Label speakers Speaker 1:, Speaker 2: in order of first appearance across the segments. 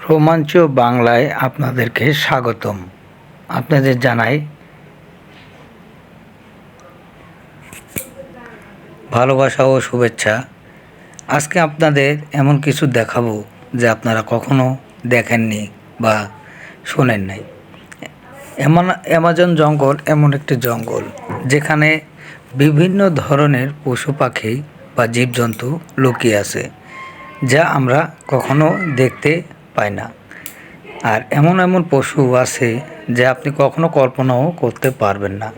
Speaker 1: রোমাঞ্চ বাংলায় আপনাদেরকে স্বাগতম। আপনাদের জানাই ভালোবাসা ও শুভেচ্ছা। আজকে আপনাদের এমন কিছু দেখাবো যে আপনারা কখনো দেখেননি বা শোনেন নাই। অ্যামাজন জঙ্গল এমন একটি জঙ্গল যেখানে বিভিন্ন ধরনের পশু পাখি বা জীবজন্তু লুকিয়ে আছে, যা আমরা কখনো দেখতে পাই না। আর এমন এমন পশু আছে যা আপনি কখনো কল্পনাও করতে পারবেন না।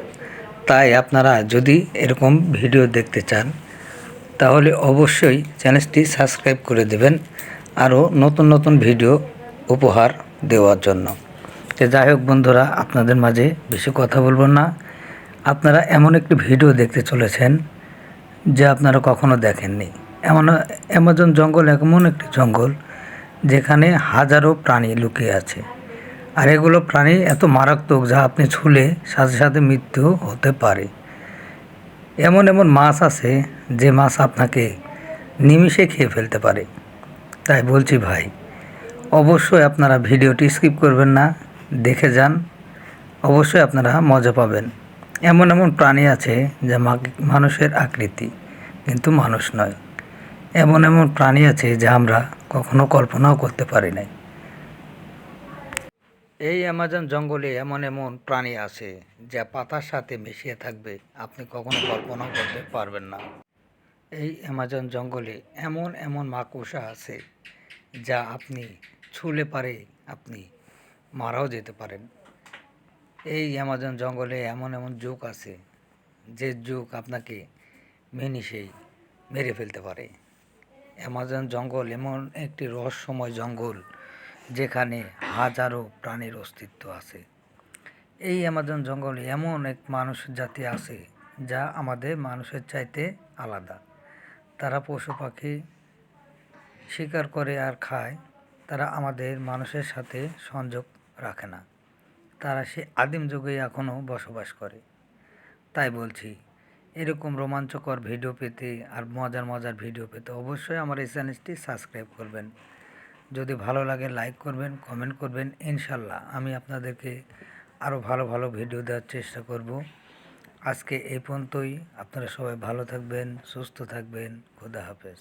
Speaker 1: তাই আপনারা যদি এরকম ভিডিও দেখতে চান তাহলে অবশ্যই চ্যানেলটি সাবস্ক্রাইব করে দেবেন, আরও নতুন নতুন ভিডিও উপহার দেওয়ার জন্য। তো যাই হোক বন্ধুরা, আপনাদের মাঝে বেশি কথা বলবো না। আপনারা এমন একটি ভিডিও দেখতে চলেছেন যা আপনারা কখনো দেখেননি। অ্যামাজন জঙ্গল এমন একটি জঙ্গল যেখানে হাজারো প্রাণী লুকিয়ে আছে। আর এগুলো প্রাণী এত মারাত্মক যা আপনি ছুলে সাথে সাথে মৃত্যু হতে পারে। এমন এমন মাছ আছে যে মাছ আপনাকে নিমিষে খেয়ে ফেলতে পারে। তাই বলছি ভাই, অবশ্যই আপনারা ভিডিওটি স্কিপ করবেন না, দেখে যান। অবশ্যই আপনারা মজা পাবেন। এমন এমন প্রাণী আছে যা মানুষের আকৃতি কিন্তু মানুষ নয়। এমন এমন প্রাণী আছে যা আমরা কখনো কল্পনাও করতে পারি নাই। এই অ্যামাজন জঙ্গলে এমন এমন প্রাণী আছে যা পাতার সাথে মিশিয়ে থাকবে, আপনি কখনো কল্পনাও করতে পারবেন না। এই অ্যামাজন জঙ্গলে এমন এমন মাকড়সা আছে যা আপনি ছুলে পারে আপনি মারাও যেতে পারেন। এই অ্যামাজন জঙ্গলে এমন এমন জোক আছে যে জোক আপনাকে নিমিষেই মেরে ফেলতে পারে। অ্যামাজন জঙ্গল এমন একটি রহস্যময় জঙ্গল যেখানে হাজারো প্রাণীর অস্তিত্ব আছে। এই অ্যামাজন জঙ্গলে এমন এক মানুষ জাতি আছে যা আমাদের মানুষের চাইতে আলাদা। তারা পশু পাখি শিকার করে আর খায়। তারা আমাদের মানুষের সাথে সংযোগ রাখে না। তারা সে আদিম যুগে এখনও বসবাস করে। তাই বলছি, এরকম রোমাঞ্চকর ভিডিও পেতে আর মজার মজার ভিডিও পেতে অবশ্যই আমার এই চ্যানেলটি সাবস্ক্রাইব করবেন। যদি ভালো লাগে লাইক করবেন, কমেন্ট করবেন। ইনশাল্লাহ আমি আপনাদেরকে আরও ভালো ভালো ভিডিও দেওয়ার চেষ্টা করব। আজকে এই পর্যন্তই। আপনারা সবাই ভালো থাকবেন, সুস্থ থাকবেন। খোদা হাফেজ।